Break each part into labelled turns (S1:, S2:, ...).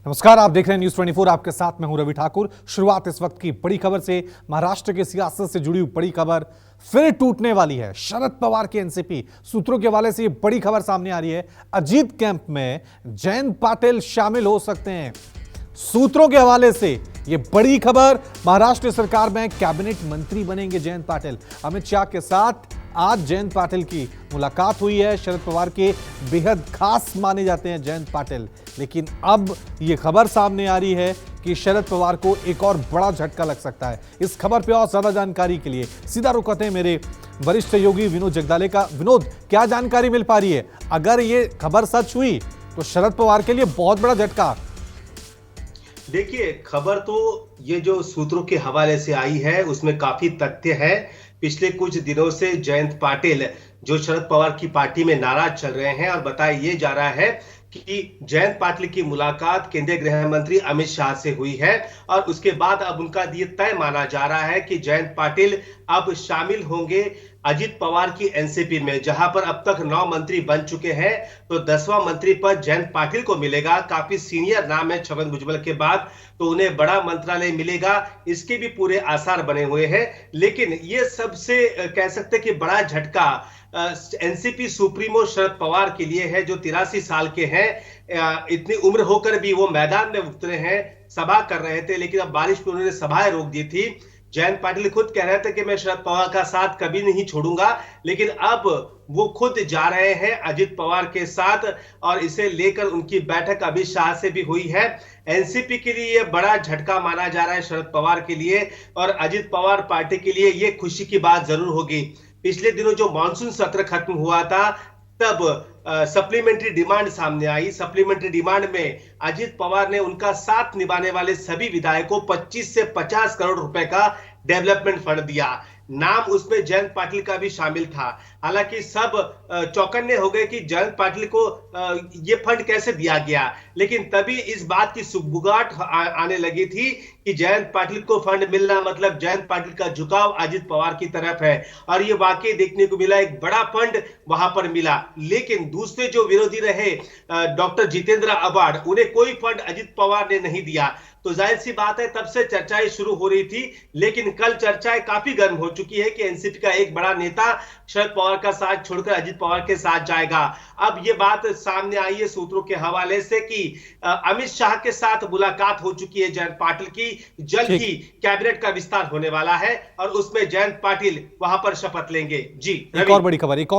S1: नमस्कार, आप देख रहे हैं न्यूज 24। आपके साथ मैं हूं रवि ठाकुर। शुरुआत इस वक्त की बड़ी खबर से। महाराष्ट्र के सियासत से जुड़ी हुई बड़ी खबर फिर टूटने वाली है। शरद पवार के एनसीपी सूत्रों के हवाले से ये बड़ी खबर सामने आ रही है। अजीत कैंप में जयंत पाटिल शामिल हो सकते हैं। सूत्रों के हवाले से ये बड़ी खबर, महाराष्ट्र सरकार में कैबिनेट मंत्री बनेंगे जयंत पाटिल। अमित शाह के साथ आज जयंत पाटिल की मुलाकात हुई है। शरद पवार के बेहद खास माने जाते हैं जयंत पाटिल, लेकिन अब यह खबर सामने आ रही है कि शरद पवार को एक और बड़ा झटका लग सकता है। इस खबर पे और ज्यादा जानकारी के लिए सीधा रुख करते हैं मेरे वरिष्ठ सहयोगी विनोद जगदाले का। विनोद, क्या जानकारी मिल पा रही है? अगर ये खबर सच हुई तो शरद पवार के लिए बहुत बड़ा झटका।
S2: देखिए, खबर तो ये जो सूत्रों के हवाले से आई है उसमें काफी तथ्य है। पिछले कुछ दिनों से जयंत पाटिल जो शरद पवार की पार्टी में नाराज चल रहे हैं और बताया ये जा रहा है कि जयंत पाटिल की मुलाकात केंद्रीय गृह मंत्री अमित शाह से हुई है और उसके बाद अब उनका ये तय माना जा रहा है कि जयंत पाटिल अब शामिल होंगे अजित पवार की एनसीपी में, जहां पर अब तक 9 मंत्री बन चुके हैं तो 10वां मंत्री पद जयंत पाटिल को मिलेगा। काफी सीनियर नाम है छगन भुजबल के बाद, तो उन्हें बड़ा मंत्रालय मिलेगा, इसके भी पूरे आसार बने हुए हैं। लेकिन ये सबसे कह सकते हैं कि बड़ा झटका एनसीपी सुप्रीमो शरद पवार के लिए है, जो 83 साल के हैं। इतनी उम्र होकर भी वो मैदान में उतरे हैं, सभा कर रहे थे, लेकिन अब बारिश में उन्होंने सभाएं रोक दी थी। जयंत पाटिल खुद कह रहे थे कि मैं शरद पवार का साथ कभी नहीं छोड़ूंगा, लेकिन अब वो खुद जा रहे हैं अजित पवार के साथ और इसे लेकर उनकी बैठक अमित शाह से भी हुई है। एनसीपी के लिए यह बड़ा झटका माना जा रहा है शरद पवार के लिए, और अजित पवार पार्टी के लिए यह खुशी की बात जरूर होगी। पिछले दिनों जो मानसून सत्र खत्म हुआ था तब सप्लीमेंट्री डिमांड सामने आई। सप्लीमेंट्री डिमांड में अजित पवार ने उनका साथ निभाने वाले सभी विधायकों को 25 से 50 करोड़ रुपए का डेवलपमेंट फंड दिया। नाम उसमें जयंत पाटिल का भी शामिल था। हालांकि सब चौकन्ने हो गए कि जयंत पाटिल को ये फंड कैसे दिया गया, लेकिन तभी इस बात की सुगबुगाहट आने लगी थी कि जयंत पाटिल को फंड मिलना मतलब जयंत पाटिल का झुकाव अजित पवार की तरफ है, और ये वाकई देखने को मिला। एक बड़ा फंड वहां पर मिला, लेकिन दूसरे जो विरोधी रहे डॉक्टर जितेंद्र आव्हाड, उन्हें कोई फंड अजित पवार ने नहीं दिया। तो जाहिर सी बात है तब से चर्चाएं शुरू हो रही थी, लेकिन कल चर्चाएं काफी गर्म हो चुकी है कि एनसीपी का एक बड़ा नेता शरद पवार का साथ छोड़कर अजित पवार के साथ जाएगा। अब ये बात सामने आई है सूत्रों के हवाले से कि अमित शाह के साथ मुलाकात हो चुकी है जयंत पाटिल की। जल्द ही कैबिनेट का विस्तार होने वाला है और उसमें जयंत पाटिल वहां पर शपथ लेंगे। जी,
S1: एक और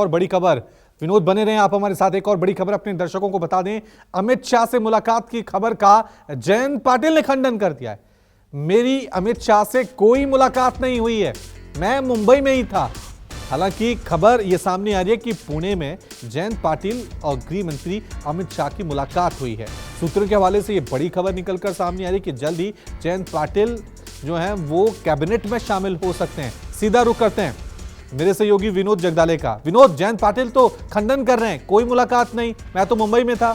S1: बड़ी खबर विनोद, बने रहें आप हमारे साथ। एक और बड़ी खबर अपने दर्शकों को बता दें। अमित शाह से मुलाकात की खबर का जयंत पाटिल ने खंडन कर दिया है। मेरी अमित शाह से कोई मुलाकात नहीं हुई है, मैं मुंबई में ही था। हालांकि खबर यह सामने आ रही है कि पुणे में जयंत पाटिल और गृह मंत्री अमित शाह की मुलाकात हुई है। सूत्रों के हवाले से यह बड़ी खबर निकलकर सामने आ रही है कि जल्द ही जयंत पाटिल जो है वो कैबिनेट में शामिल हो सकते हैं। सीधा रुख करते हैं मेरे सहयोगी विनोद जगदाले का। विनोद, जयंत पाटिल तो खंडन कर रहे हैं, कोई मुलाकात नहीं, मैं तो मुंबई में था।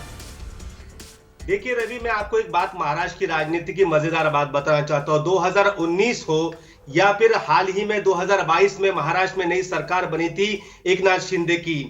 S2: देखिए रवि, मैं आपको एक बात महाराष्ट्र की राजनीति की मजेदार बात बताना चाहता हूं। 2019 हो या फिर हाल ही में 2022 में महाराष्ट्र में नई सरकार बनी थी एकनाथ शिंदे की।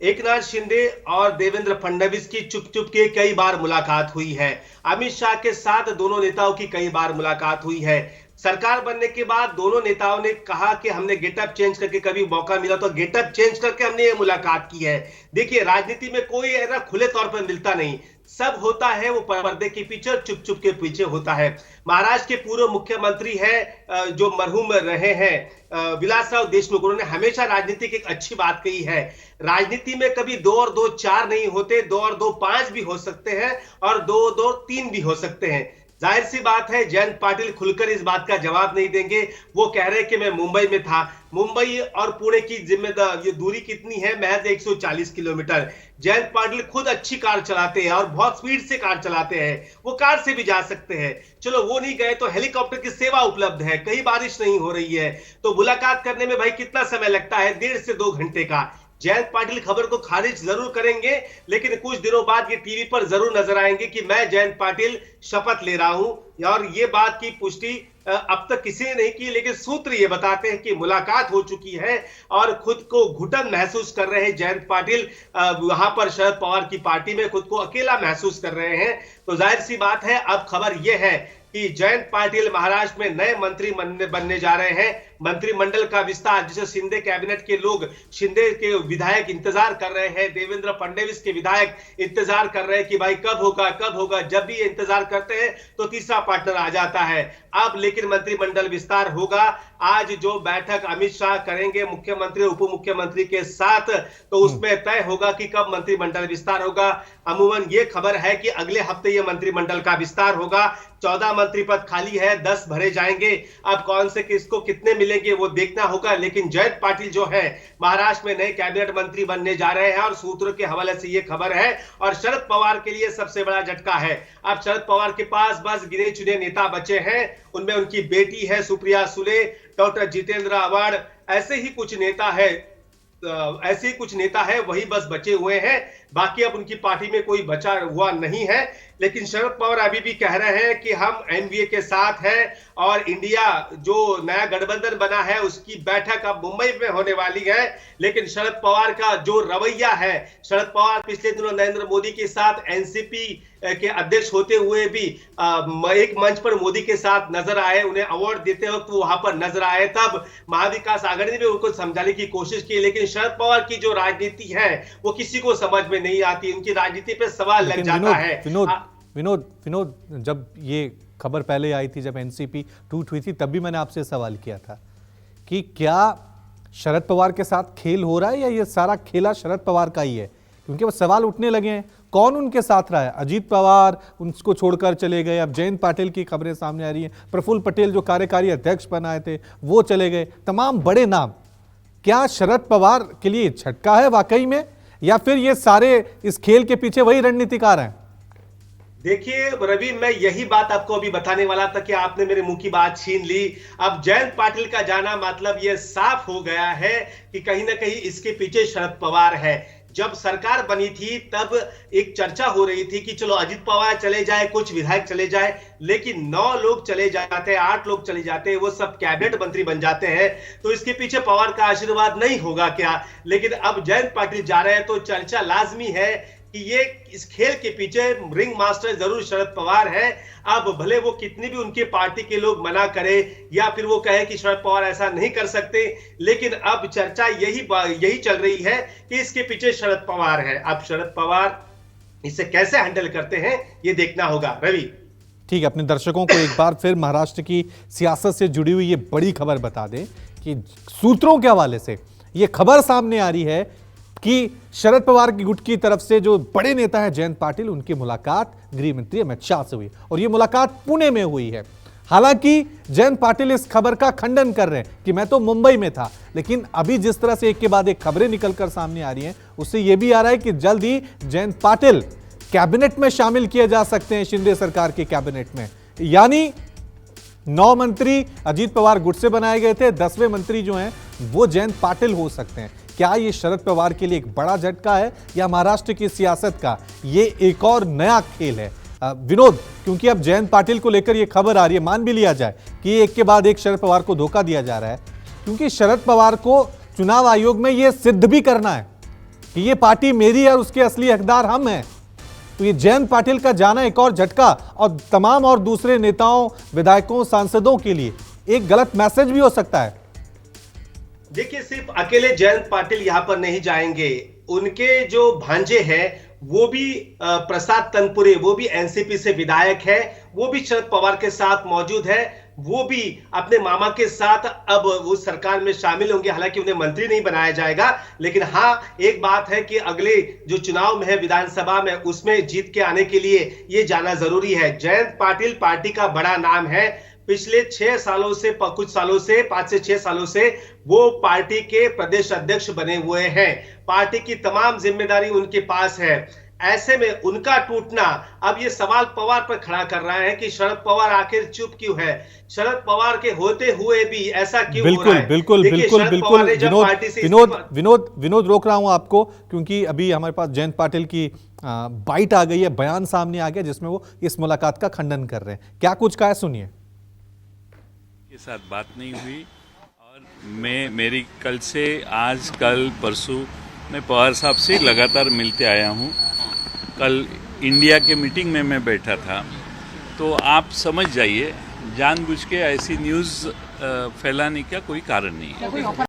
S2: एकनाथ शिंदे और देवेंद्र फडणवीस की चुप चुप के कई बार मुलाकात हुई है। अमित शाह के साथ दोनों नेताओं की कई बार मुलाकात हुई है। सरकार बनने के बाद दोनों नेताओं ने कहा कि हमने गेटअप चेंज करके, कभी मौका मिला तो गेटअप चेंज करके हमने ये मुलाकात की है। देखिए, राजनीति में कोई ऐसा खुले तौर पर मिलता नहीं, सब होता है वो पर्दे के पीछे, चुप चुप के पीछे होता है। महाराष्ट्र के पूर्व मुख्यमंत्री है जो मरहूम रहे हैं विलासराव देशमुख, उन्होंने हमेशा राजनीति की एक अच्छी बात कही है। राजनीति में कभी 2 और 2 4 नहीं होते, 2 और 2 5 भी हो सकते हैं और 2 और 2 3 भी हो सकते हैं। जाहिर सी बात है जयंत पाटिल खुलकर इस बात का जवाब नहीं देंगे। वो कह रहे हैं कि मैं मुंबई में था। मुंबई और पुणे की जिम्मेदार ये दूरी कितनी है? महज 140 किलोमीटर। जयंत पाटिल खुद अच्छी कार चलाते हैं और बहुत स्पीड से कार चलाते हैं, वो कार से भी जा सकते हैं। चलो वो नहीं गए तो हेलीकॉप्टर की सेवा उपलब्ध है, कहीं बारिश नहीं हो रही है तो मुलाकात करने में भाई कितना समय लगता है? 1.5 से 2 घंटे का। जयंत पाटिल खबर को खारिज जरूर करेंगे, लेकिन कुछ दिनों बाद ये टीवी पर जरूर नजर आएंगे कि मैं जयंत पाटिल शपथ ले रहा हूं, और ये बात की पुष्टि अब तक किसी ने नहीं की, लेकिन सूत्र ये बताते हैं कि मुलाकात हो चुकी है और खुद को घुटन महसूस कर रहे हैं जयंत पाटिल। वहां पर शरद पवार की पार्टी में खुद को अकेला महसूस कर रहे हैं। तो जाहिर सी बात है, अब खबर यह है कि जयंत पाटिल महाराष्ट्र में नए मंत्री बनने जा रहे हैं। मंत्रिमंडल का विस्तार, जिसे शिंदे कैबिनेट के लोग, शिंदे के विधायक इंतजार कर रहे हैं, देवेंद्र फडणवीस के विधायक इंतजार कर रहे हैं कि भाई कब होगा कब होगा। जब भी ये इंतजार करते हैं तो तीसरा पार्टनर आ जाता है। अब लेकिन मंत्रिमंडल विस्तार होगा। आज जो बैठक अमित शाह करेंगे मुख्यमंत्री उप मुख्यमंत्री के साथ, तो उसमें तय होगा कि कब मंत्रिमंडल विस्तार होगा। अमूमन ये खबर है कि अगले हफ्ते ये मंत्रिमंडल का विस्तार होगा। 14 मंत्री पद खाली है, 10 भरे जाएंगे। अब कौन से किसको कितने मिलेंगे वो देखना होगा। लेकिन जयंत पाटिल जो है महाराष्ट्र में नए कैबिनेट मंत्री बनने जा रहे हैं और सूत्रों के हवाले से ये खबर है। और शरद पवार के लिए सबसे बड़ा झटका है। अब शरद पवार के पास बस गिने चुने नेता बचे हैं। उनमें उनकी बेटी है सुप्रिया सुले, डॉक्टर जितेंद्र आव्हाड, ऐसे ही कुछ नेता है, वही बस बचे हुए हैं। बाकी अब उनकी पार्टी में कोई बचा हुआ नहीं है। लेकिन शरद पवार अभी भी कह रहे हैं कि हम एनडीए के साथ हैं और इंडिया जो नया गठबंधन बना है उसकी बैठक अब मुंबई में होने वाली है। लेकिन शरद पवार का जो रवैया है, शरद पवार पिछले दिनों नरेंद्र मोदी के साथ एनसीपी के अध्यक्ष होते हुए भी एक मंच पर मोदी के साथ नजर आए, उन्हें अवार्ड देते वक्त वो वहां पर नजर आए। तब महाविकास आघाड़ी ने भी उनको समझाने की कोशिश की। लेकिन शरद पवार की जो राजनीति है वो किसी को समझ में नहीं आती। उनकी राजनीति पे सवाल लग जाता है।
S1: विनोद, जब ये खबर पहले आई थी, जब एनसीपी टूट हुई थी, तब भी मैंने आपसे सवाल किया था कि क्या शरद पवार के साथ खेल हो रहा है या ये सारा खेला शरद पवार का ही है। क्योंकि वो सवाल उठने लगे हैं, कौन उनके साथ रहा है। अजीत पवार उनको छोड़कर चले गए, अब जयंत पाटिल की खबरें सामने आ रही हैं, प्रफुल्ल पटेल जो कार्यकारी अध्यक्ष बनाए थे वो चले गए, तमाम बड़े नाम। क्या शरद पवार के लिए झटका है वाकई में, या फिर ये सारे इस खेल के पीछे वही रणनीतिकार हैं?
S2: देखिए रवि, मैं यही बात आपको अभी बताने वाला था कि आपने मेरे मुंह की बात छीन ली। अब जयंत पाटिल का जाना मतलब यह साफ हो गया है कि कहीं ना कहीं इसके पीछे शरद पवार है। जब सरकार बनी थी तब एक चर्चा हो रही थी कि चलो अजित पवार चले जाए, कुछ विधायक चले जाए, लेकिन 9 लोग चले जाते हैं, 8 लोग चले जाते हैं, वो सब कैबिनेट मंत्री बन जाते हैं। तो इसके पीछे पवार का आशीर्वाद नहीं होगा क्या? लेकिन अब जयंत पाटिल जा रहे हैं तो चर्चा लाजमी है कि ये इस खेल के पीछे रिंग मास्टर जरूर शरद पवार है। अब भले वो कितनी भी उनकी पार्टी के लोग मना करे या फिर वो कहे कि शरद पवार ऐसा नहीं कर सकते, लेकिन अब चर्चा यही चल रही है कि इसके पीछे शरद पवार है। अब शरद पवार इसे कैसे हैंडल करते हैं ये देखना होगा। रवि,
S1: ठीक है, अपने दर्शकों को एक बार फिर महाराष्ट्र की सियासत से जुड़ी हुई ये बड़ी खबर बता दें कि सूत्रों के हवाले से ये खबर सामने आ रही है कि शरद पवार की गुट की तरफ से जो बड़े नेता हैं जयंत पाटिल, उनकी मुलाकात गृह मंत्री अमित शाह से हुई और ये मुलाकात पुणे में हुई है। हालांकि जयंत पाटिल इस खबर का खंडन कर रहे हैं कि मैं तो मुंबई में था, लेकिन अभी जिस तरह से एक के बाद एक खबरें निकलकर सामने आ रही हैं उससे यह भी आ रहा है कि जल्द ही जयंत पाटिल कैबिनेट में शामिल किए जा सकते हैं, शिंदे सरकार के कैबिनेट में। यानी 9 मंत्री अजीत पवार गुट से बनाए गए थे, 10वें मंत्री जो हैं वो जयंत पाटिल हो सकते हैं। क्या ये शरद पवार के लिए एक बड़ा झटका है या महाराष्ट्र की सियासत का ये एक और नया खेल है? विनोद, क्योंकि अब जयंत पाटिल को लेकर ये खबर आ रही है, मान भी लिया जाए कि एक के बाद एक शरद पवार को धोखा दिया जा रहा है, क्योंकि शरद पवार को चुनाव आयोग में ये सिद्ध भी करना है कि ये पार्टी मेरी है और उसके असली हकदार हम हैं। तो ये जयंत पाटिल का जाना एक और झटका और तमाम और दूसरे नेताओं, विधायकों, सांसदों के लिए एक गलत मैसेज भी हो सकता है।
S2: देखिए, सिर्फ अकेले जयंत पाटिल यहां पर नहीं जाएंगे, उनके जो भांजे हैं वो भी प्रसाद तनपुरे, वो भी एनसीपी से विधायक है, वो भी शरद पवार के साथ मौजूद है, वो भी अपने मामा के साथ अब उस सरकार में शामिल होंगे। हालांकि उन्हें मंत्री नहीं बनाया जाएगा, लेकिन हाँ एक बात है कि अगले जो चुनाव में है विधानसभा में, उसमें जीत के आने के लिए ये जाना जरूरी है। जयंत पाटिल पार्टी का बड़ा नाम है। पिछले 6 सालों से, कुछ सालों से, 5 से 6 सालों से वो पार्टी के प्रदेश अध्यक्ष बने हुए हैं। पार्टी की तमाम जिम्मेदारी उनके पास है। ऐसे में उनका टूटना अब ये सवाल पवार पर खड़ा कर रहा है कि शरद पवार आखिर चुप क्यों है, शरद पवार के होते हुए भी ऐसा क्यों हो रहा है।
S1: बिल्कुल विनोद रोक रहा हूं आपको, क्योंकि अभी हमारे पास जयंत पाटिल की बाइट आ गई है, बयान सामने आ गया जिसमें वो इस मुलाकात का खंडन कर रहे हैं। क्या कुछ कहा है, सुनिए।
S3: के साथ बात नहीं हुई और मेरी कल से आज कल परसों मैं पवार साहब से लगातार मिलते आया हूँ। कल इंडिया के मीटिंग में मैं बैठा था, तो आप समझ जाइए जानबूझ के ऐसी न्यूज़ फैलाने का कोई कारण नहीं है।